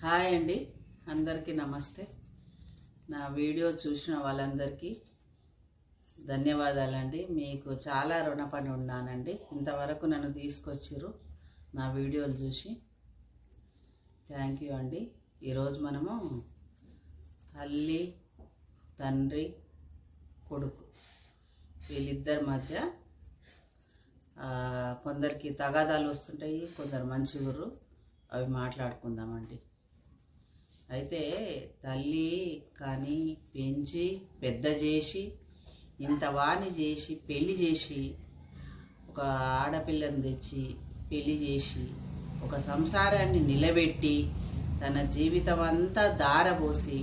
Hi అండి, అందరికీ నమస్తే. నా వీడియో చూసిన వాళ్ళందరికీ ధన్యవాదాలండి. మీకు చాలా రుణపడి ఉన్నానండి. ఇంతవరకు నన్ను తీసుకొచ్చిర్రు నా వీడియోలు చూసి. థ్యాంక్ యూ అండి. ఈరోజు మనము తల్లి, తండ్రి, కొడుకు వీళ్ళిద్దరి మధ్య కొందరికి తగాదాలు వస్తుంటాయి, కొందరు మంచిగురు, అవి మాట్లాడుకుందామండి. అయితే తల్లి కానీ పెంచి పెద్ద చేసి ఇంత వాణి చేసి పెళ్లి చేసి ఒక ఆడపిల్లని తెచ్చి పెళ్లి చేసి ఒక సంసారాన్ని నిలబెట్టి తన జీవితం అంతా దారబోసి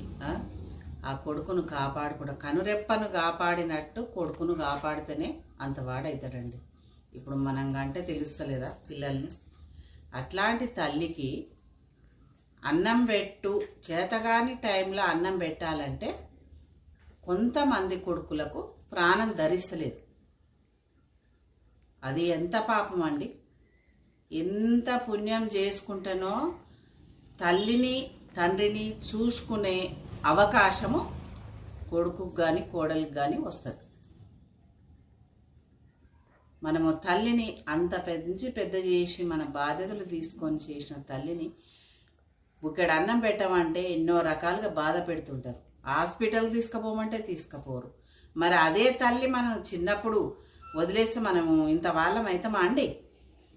ఆ కొడుకును కాపాడుకుంటా కనురెప్పను కాపాడినట్టు కొడుకును కాపాడితేనే అంత వాడవుతాడండి. ఇప్పుడు మనం కంటే తెలుస్తలేదా పిల్లల్ని? అట్లాంటి తల్లికి అన్నం పెట్టు చేతగాని టైంలో అన్నం పెట్టాలంటే కొంతమంది కొడుకులకు ప్రాణం ధరిస్తలేదు. అది ఎంత పాపం అండి. ఎంత పుణ్యం చేసుకుంటానో తల్లిని తండ్రిని చూసుకునే అవకాశము కొడుకుకు కానీ కోడలికి కానీ వస్తుంది. మనము తల్లిని అంత పెద్ద చేసి మన బాధ్యతలు తీసుకొని చేసిన తల్లిని ఇక్కడ అన్నం పెట్టమంటే ఎన్నో రకాలుగా బాధ పెడుతుంటారు. హాస్పిటల్కి తీసుకుపోమంటే తీసుకుపోరు. మరి అదే తల్లి మనం చిన్నప్పుడు వదిలేస్తే మనము ఇంత వాళ్ళం అవుతామా అండి?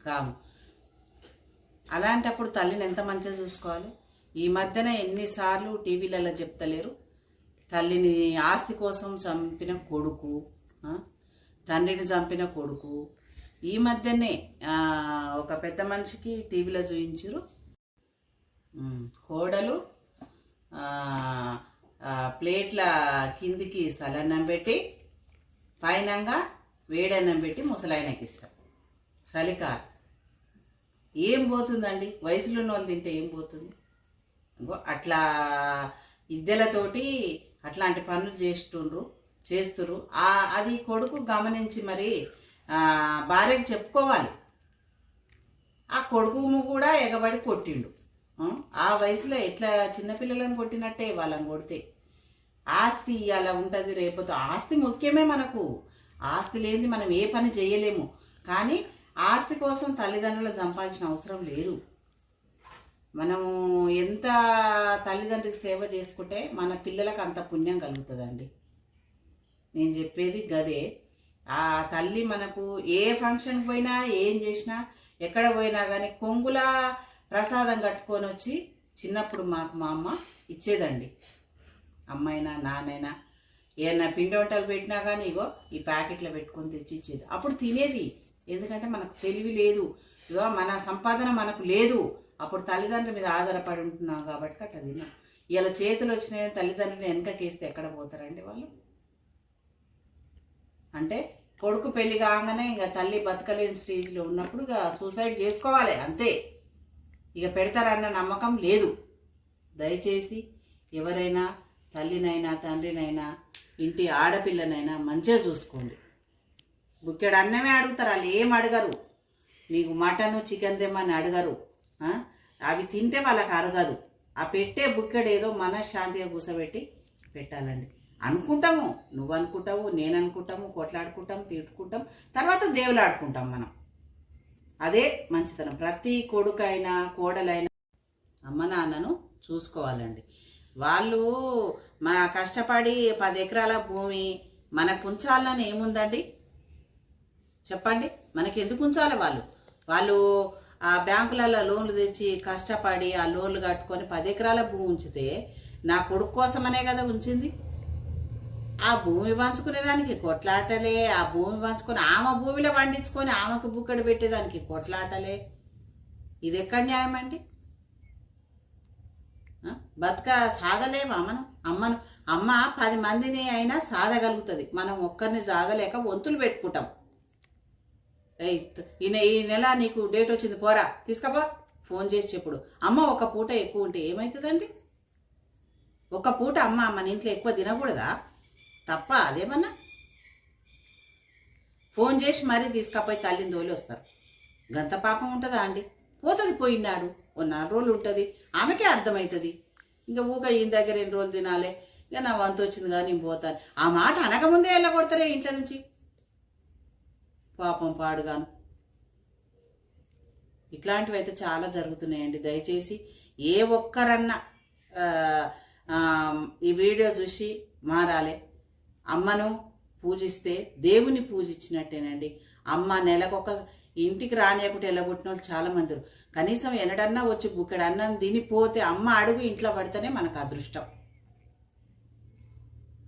కాము. అలాంటప్పుడు తల్లిని ఎంత మంచిగా చూసుకోవాలి. ఈ మధ్యన ఎన్నిసార్లు టీవీలలో చెప్తలేరు, తల్లిని ఆస్తి కోసం చంపిన కొడుకు, తండ్రిని చంపిన కొడుకు. ఈ మధ్యనే ఒక పెద్ద మనిషికి టీవీలో చూయించారు, కోడలు ప్లేట్ల కిందికి సలన్నం పెట్టి పైనంగా వేడన్నం పెట్టి ముసలాయనకి ఇస్తారు. చలికాలం ఏం పోతుందండి? వయసులో ఉన్న వాళ్ళు తింటే ఏం పోతుంది? అట్లా ఇద్దెలతోటి అట్లాంటి పనులు చేస్తురు. అది కొడుకు గమనించి మరి భార్యకు చెప్పుకోవాలి. ఆ కొడుకును కూడా ఎగబడి కొట్టిండు. ఆ వయసులో ఎట్లా చిన్నపిల్లలను కొట్టినట్టే వాళ్ళని కొడితే. ఆస్తి అలా ఉంటుంది. రేపొద్దు ఆస్తి ముఖ్యమే మనకు. ఆస్తి లేనిది మనం ఏ పని చేయలేము. కానీ ఆస్తి కోసం తల్లిదండ్రులను చంపాల్సిన అవసరం లేదు. మనము ఎంత తల్లిదండ్రులకు సేవ చేసుకుంటే మన పిల్లలకు అంత పుణ్యం కలుగుతుందండి. నేను చెప్పేది గదే. ఆ తల్లి మనకు ఏ ఫంక్షన్కి పోయినా ఏం చేసినా ఎక్కడ పోయినా కానీ కొంగుల ప్రసాదం కట్టుకొని వచ్చి చిన్నప్పుడు మాకు మా అమ్మ ఇచ్చేదండి. అమ్మైనా నాన్నైనా ఏమైనా పిండి వంటలు పెట్టినా కానీ ఇగో ఈ ప్యాకెట్లో పెట్టుకొని తెచ్చి ఇచ్చేది. అప్పుడు తినేది. ఎందుకంటే మనకు తెలివి లేదు, ఇగో మన సంపాదన మనకు లేదు. అప్పుడు తల్లిదండ్రుల మీద ఆధారపడి ఉంటున్నాం కాబట్టి అట్లా తిన్నాం. ఇలా చేతులు వచ్చినాయి తల్లిదండ్రులు వెనకకేస్తే ఎక్కడ పోతారండి వాళ్ళు? అంటే కొడుకు పెళ్లి కాగానే ఇంకా తల్లి బతకలేని స్టేజ్లో ఉన్నప్పుడు ఇక సూసైడ్ చేసుకోవాలి అంతే. ఇక పెడతారన్న నమ్మకం లేదు. దయచేసి ఎవరైనా తల్లినైనా తండ్రినైనా ఇంటి ఆడపిల్లనైనా మంచిగా చూసుకోండి. బుక్కెడు అన్నమే అడుగుతారు, వాళ్ళు ఏం అడగరు. నీకు మటను చికెన్ తెమ్మని అడగరు. అవి తింటే వాళ్ళకి అరగదు. ఆ పెట్టే బుక్కెడు ఏదో మనశ్శాంతిగా కూర్చోబెట్టి పెట్టాలండి. అనుకుంటాము, నువ్వు అనుకుంటావు, నేను అనుకుంటాము, కొట్లాడుకుంటాం, తిట్టుకుంటాం, తర్వాత దేవులాడుకుంటాం మనం. అదే మంచితనం. ప్రతి కొడుకైనా కోడలైనా అమ్మ నాన్నను చూసుకోవాలండి. వాళ్ళు మా కష్టపడి 10 ఎకరాల భూమి మనకు ఉంచాలని ఏముందండి చెప్పండి? మనకి ఎందుకు ఉంచాలి? వాళ్ళు ఆ బ్యాంకులలో లోన్లు తెచ్చి కష్టపడి ఆ లోన్లు కట్టుకొని 10 ఎకరాల భూమి ఉంచితే నా కొడుకు కోసమనే కదా ఉంచింది. ఆ భూమి పంచుకునేదానికి కొట్లాటలే. ఆ భూమి పంచుకొని ఆమె భూమిలో పండించుకొని ఆమెకు బుక్కడు పెట్టేదానికి కొట్లాటలే. ఇది ఎక్కడ న్యాయం అండి? బతుక సాధలేమా మనం? అమ్మ 10 మందిని అయినా సాధగలుగుతుంది. మనం ఒక్కరిని సాధలేక వంతులు పెట్టుకుంటాం. ఈ నెల నీకు డేట్ వచ్చింది, పోరా తీసుకపో, ఫోన్ చేసి చెప్పుడు. అమ్మ ఒక పూట ఎక్కువ ఉంటే ఏమవుతుందండి? ఒక పూట అమ్మ మన ఇంట్లో ఎక్కువ తినకూడదా? తప్ప అదేమన్నా? ఫోన్ చేసి మరీ తీసుకపోయి తల్లిని తోలి వస్తారు. గంత పాపం ఉంటుందా అండి? పోతుంది, పోయినాడు ఓ 4 రోజులు ఉంటుంది, ఆమెకే అర్థమవుతుంది. ఇంకా ఊక ఈయన దగ్గర 2 రోజులు తినాలి, ఇక నా వంతు వచ్చింది కానీ నేను పోతాను. ఆ మాట అనకముందే వెళ్ళగొడతారే ఇంట్లో నుంచి. పాపం పాడుగాను. ఇట్లాంటివి అయితే చాలా జరుగుతున్నాయండి. దయచేసి ఏ ఒక్కరన్నా ఈ వీడియో చూసి మారాలి. అమ్మను పూజిస్తే దేవుని పూజించినట్టేనండి. అమ్మ నెలకొక ఇంటికి రానియకుంటే వెళ్ళగొట్టిన వాళ్ళు చాలా మంది. కనీసం ఎన్నడన్నా వచ్చి బుక్కడు అన్నం తినిపోతే అమ్మ అడుగు ఇంట్లో పడితేనే మనకు అదృష్టం.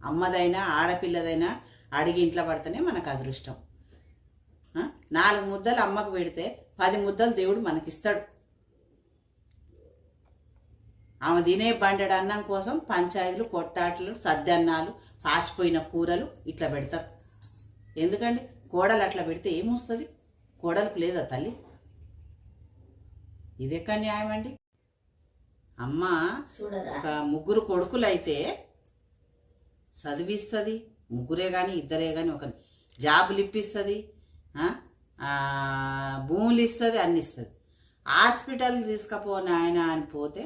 అమ్మదైనా ఆడపిల్లదైనా అడిగి ఇంట్లో పడితేనే మనకు అదృష్టం. 4 ముద్దలు అమ్మకు పెడితే 10 ముద్దలు దేవుడు మనకిస్తాడు. ఆమె తినే బండెడు అన్నం కోసం పంచాయతీలు, కొట్టాట్లు, సద్దన్నాలు, పాసిపోయిన కూరలు ఇట్లా పెడతారు. ఎందుకండి? కోడలు అట్లా పెడితే ఏమొస్తుంది? కోడలకు లేదా తల్లి? ఇదెక్కడ న్యాయం అండి? అమ్మ ఒక 3 కొడుకులైతే చదివిస్తుంది, 3 కానీ 2 కానీ, ఒక జాబులు ఇప్పిస్తుంది, భూములు ఇస్తుంది, అన్ని ఇస్తుంది. హాస్పిటల్ తీసుకుపోని ఆయన అని పోతే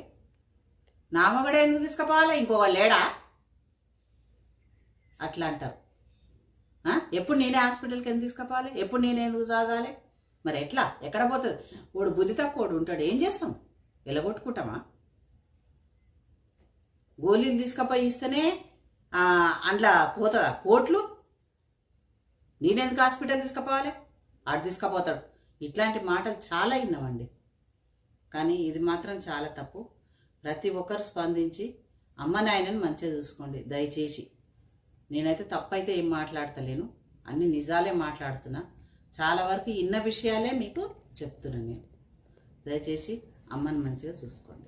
నా మగడే ఎందుకు తీసుకుపోవాలి? ఇంకోవాళ్ళు లేడా? అట్లా అంటారు. ఎప్పుడు నేనే హాస్పిటల్కి ఎందుకు తీసుకుపోవాలి? ఎప్పుడు నేనే ఎందుకు చదవాలి? మరి ఎట్లా? ఎక్కడ పోతుంది? వాడు బుద్ధి తక్కువడు ఉంటాడు, ఏం చేస్తాం? ఎలగొట్టుకుంటామా? గోళీలు తీసుకుపోయి ఇస్తేనే అందులో పోతుందా కోట్లు? నేనెందుకు హాస్పిటల్ తీసుకుపోవాలి? ఆడు తీసుకుపోతాడు. ఇట్లాంటి మాటలు చాలా విన్నామండి. కానీ ఇది మాత్రం చాలా తప్పు. ప్రతి ఒక్కరు స్పందించి అమ్మ నాయనని మంచిగా చూసుకోండి దయచేసి. నేనైతే తప్పైతే ఏం మాట్లాడతలేను, అన్ని నిజాలే మాట్లాడుతున్నా. చాలా వరకు ఇన్న విషయాలే మీకు చెప్తున్నా నేను. దయచేసి అమ్మని మంచిగా చూసుకోండి.